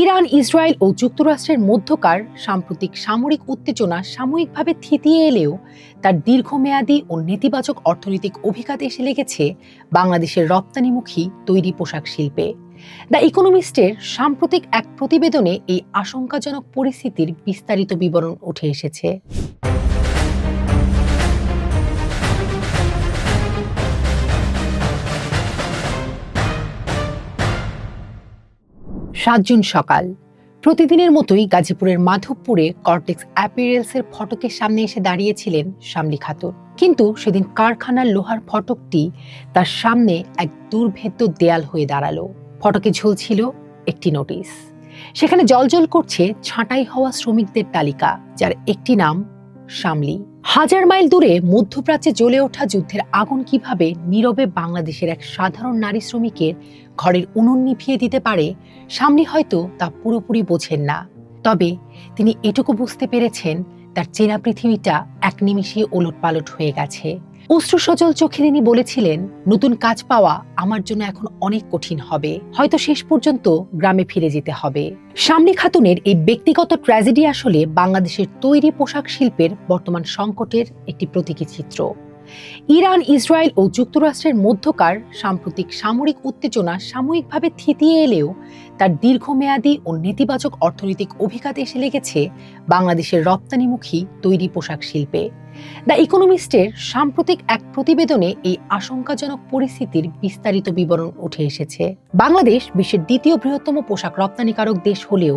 Iran, Israel ও যুক্তরাষ্ট্রের মধ্যকার সাম্প্রতিক সামরিক উত্তেজনা সাময়িকভাবে থিতিয়ে এলেও তার দীর্ঘমেয়াদী ও নেতিবাচক অর্থনৈতিক অভিঘাত এসে লেগেছে বাংলাদেশের রপ্তানিমুখী তৈরি পোশাক শিল্পে। দ্য ইকোনমিস্টের সাম্প্রতিক এক প্রতিবেদনে এই আশঙ্কাজনক পরিস্থিতির বিস্তারিত বিবরণ উঠে এসেছে। ৭ জুন সকাল, প্রতিদিনের মতোই গাজীপুরের মাধবপুরে কর্টেক্স অ্যাপিরেলসের ফটকের সামনে এসে দাঁড়িয়েছিলেন শামলী খাতুন। কিন্তু সেদিন কারখানার লোহার ফটকটি তার সামনে এক দুর্ভেদ্য দেয়াল হয়ে দাঁড়ালো। ফটকে ঝুলছিল একটি নোটিশ। সেখানে জ্বলজ্বল করছে ছাঁটাই হওয়া শ্রমিকদের তালিকা, যার একটি নাম শামলী। হাজার মাইল দূরে মধ্যপ্রাচ্যে জ্বলে ওঠা যুদ্ধের আগুন কিভাবে নীরবে বাংলাদেশের এক সাধারণ নারী শ্রমিকের ঘরের উনুন নিভিয়ে দিতে পারে, শামলী হয়তো তা পুরোপুরি বোঝেন না। তবে তিনি এটুকু বুঝতে পেরেছেন, তার চেনা পৃথিবীটা এক নিমিষে ওলটপালট হয়ে গেছে। অশ্রুসজল চোখে তিনি বলেছিলেন, নতুন কাজ পাওয়া আমার জন্য এখন অনেক কঠিন হবে, হয়তো শেষ পর্যন্ত গ্রামে ফিরে যেতে হবে। শামলী খাতুনের এই ব্যক্তিগত ট্র্যাজেডি আসলে বাংলাদেশের তৈরি পোশাক শিল্পের বর্তমান সংকটের একটি প্রতীকী চিত্র। ইরান, ইসরায়েল ও যুক্তরাষ্ট্রের মধ্যকার সাম্প্রতিক সামরিক উত্তেজনা সাময়িকভাবে থিতিয়ে এলেও তার দীর্ঘমেয়াদী ও নেতিবাচক অর্থনৈতিক অভিঘাত এসে লেগেছে বাংলাদেশের রপ্তানিমুখী তৈরি পোশাক শিল্পে। দ্য ইকোনমিস্টের সাম্প্রতিক এক প্রতিবেদনে এই আশঙ্কাজনক পরিস্থিতির বিস্তারিত বিবরণ উঠে এসেছে। বাংলাদেশ বিশ্বের দ্বিতীয় বৃহত্তম পোশাক রপ্তানিকারক দেশ হলেও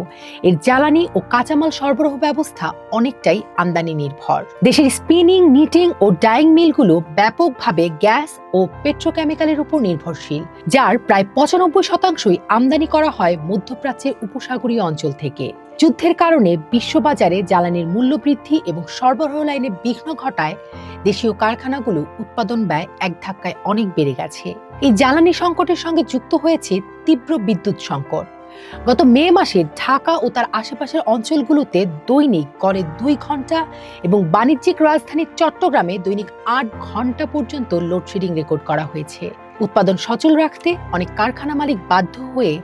এর জ্বালানি ও কাঁচামাল সরবরাহ ব্যবস্থা অনেকটাই আমদানি নির্ভর। দেশের স্পিনিং, নিটিং ও ডাইং মিলগুলো ব্যাপকভাবে গ্যাস ও পেট্রোকেমিক্যালের উপর নির্ভরশীল, যার প্রায় ৯৫% আমদানি করা হয় মধ্যপ্রাচ্যের উপসাগরীয় অঞ্চল থেকে। যুদ্ধের কারণে বিশ্ববাজারে জ্বালানির মূল্য বৃদ্ধি এবং সরবরাহ লাইনে বিঘ্ন ঘটায় দেশীয় কারখানাগুলো উৎপাদন ব্যয় এক ধাক্কায় অনেক বেড়ে গেছে। এই জ্বালানি সংকটের সঙ্গে যুক্ত হয়েছে তীব্র বিদ্যুৎ সংকট। গত মে মাসে ঢাকা ও তার আশেপাশের অঞ্চলগুলোতে দৈনিক গড়ে ২ ঘন্টা এবং বাণিজ্যিক রাজধানী চট্টগ্রামে দৈনিক ৮ ঘন্টা পর্যন্ত লোডশেডিং রেকর্ড করা হয়েছে। উৎপাদন সচল রাখতে অনেক কারখানা মালিক বাধ্য হয়ে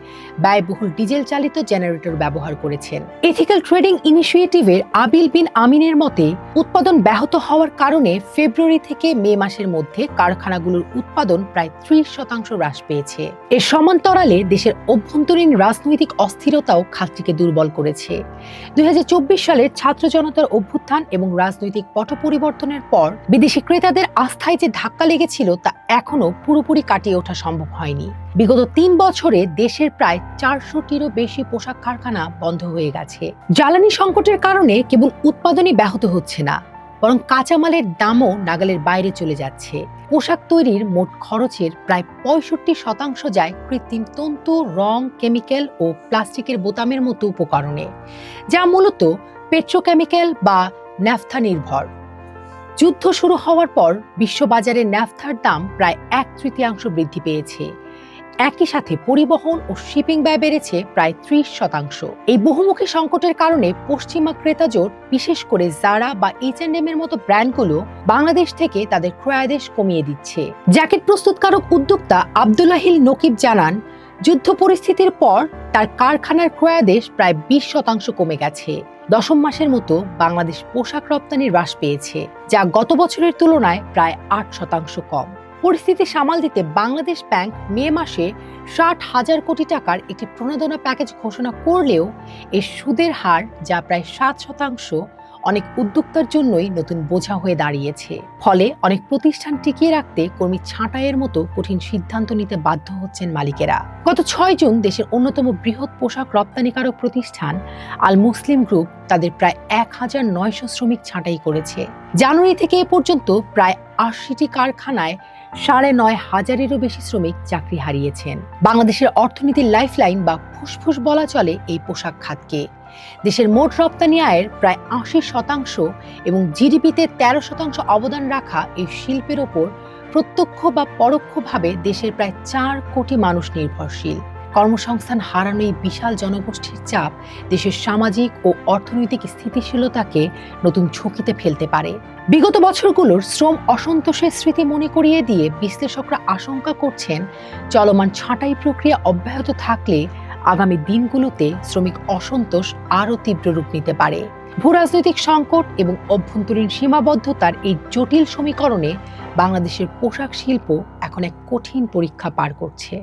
ব্যয়বহুল ডিজেল চালিত জেনারেটর ব্যবহার করেছেন। এথিক্যাল ট্রেডিং ইনিশিয়েটিভের আবিল বিন আমিনের মতে, উৎপাদন ব্যাহত হওয়ার কারণে ফেব্রুয়ারি থেকে মে মাসের মধ্যে কারখানাগুলোর উৎপাদন প্রায় ৩০% হ্রাস পেয়েছে। এর সমান্তরালে দেশের অভ্যন্তরীণ রাজনৈতিক অস্থিরতাও খাতটিকে দুর্বল করেছে। ২০২৪ সালের ছাত্র জনতার অভ্যুত্থান এবং রাজনৈতিক পট পরিবর্তনের পর বিদেশি ক্রেতাদের আস্থায় যে ধাক্কা লেগেছিল, তা এখনো পুরোপুরি কাটিয়ে ওঠা সম্ভব হয়নি। বিগত ৩ বছরে দেশের প্রায় ৪০০টিরও বেশি পোশাক কারখানা বন্ধ হয়ে গেছে। জ্বালানি সংকটের কারণে কেবল উৎপাদনই ব্যাহত হচ্ছে না, বরং কাঁচামালের দামও নাগালের বাইরে চলে যাচ্ছে। পোশাক তৈরির মোট খরচের প্রায় ৬৫% যায় কৃত্রিম তন্তু, রং, কেমিক্যাল ও প্লাস্টিকের বোতামের মতো উপকরণে, যা মূলত পেট্রোকেমিক্যাল বা ন্যাফথা নির্ভর। যুদ্ধ শুরু হওয়ার পর বিশ্ববাজারে ন্যাফথার দাম প্রায় ১/৩ বৃদ্ধি পেয়েছে। একই সাথে পরিবহন ও শিপিং ব্যয় বেড়েছে প্রায় ৩০%। এই বহুমুখী সংকটের কারণে পশ্চিমা ক্রেতা জোট, বিশেষ করে জারা বা H&M এর মতো ব্র্যান্ডগুলো বাংলাদেশ থেকে তাদের ক্রয়াদেশ কমিয়ে দিচ্ছে। জ্যাকেট প্রস্তুতকারক উদ্যোক্তা আব্দুল্লাহিল নকিব জানান, যুদ্ধ পরিস্থিতির পর তার কারখানার ক্রয়াদেশ প্রায় ২০% কমে গেছে। দশম মাসের মতো বাংলাদেশ পোশাক রপ্তানি হ্রাস পেয়েছে, যা গত বছরের তুলনায় প্রায় ৮% কম। পরিস্থিতি সামাল দিতে বাংলাদেশ ব্যাংক মে মাসে ৬০,০০০ কোটি টাকার একটি প্রণোদনা প্যাকেজ ঘোষণা করলেও এর সুদের হার, যা প্রায় ৭%, অনেক উদ্যোক্তার জন্যই নতুন বোঝা হয়ে দাঁড়িয়েছে। ফলে অনেক প্রতিষ্ঠান টিকিয়ে রাখতে কর্মী ছাঁটাইয়ের মতো কঠিন সিদ্ধান্ত নিতে বাধ্য হচ্ছেন মালিকেরা। গত ৬ জুন দেশের অন্যতম বৃহৎ পোশাক রপ্তানিকারক প্রতিষ্ঠান আল মুসলিম গ্রুপ তাদের প্রায় ১,৯০০ শ্রমিক ছাঁটাই করেছে। জানুয়ারি থেকে এ পর্যন্ত প্রায় ৮০টি কারখানায় ৯,৫০০-এরও বেশি শ্রমিক চাকরি হারিয়েছেন। বাংলাদেশের অর্থনীতির লাইফলাইন বা ফুসফুস বলা চলে এই পোশাক খাতকে। দেশের মোট রপ্তানি আয়ের প্রায় ৮০% এবং জিডিপিতে ১৩% অবদান রাখা এই শিল্পের ওপর প্রত্যক্ষ বা পরোক্ষভাবে দেশের প্রায় ৪ কোটি মানুষ নির্ভরশীল। কর্মসংস্থান হারানো এই বিশাল জনগোষ্ঠীর চাপ দেশের সামাজিক ও অর্থনৈতিক স্থিতিশীলতাকে নতুন ঝুঁকিতে ফেলতে পারে। বিগত বছরগুলোর শ্রম অসন্তোষের স্মৃতি মনে করিয়ে দিয়ে বিশ্লেষকরা আশঙ্কা করছেন, চলমান ছাঁটাই প্রক্রিয়া অব্যাহত থাকলে আগামী দিনগুলোতে শ্রমিক অসন্তোষ আরও তীব্র রূপ নিতে পারে। ভূরাজনৈতিক সংকট এবং অভ্যন্তরীণ সীমাবদ্ধতার এই জটিল সমীকরণে বাংলাদেশের পোশাক শিল্প এখন এক কঠিন পরীক্ষা পার করছে।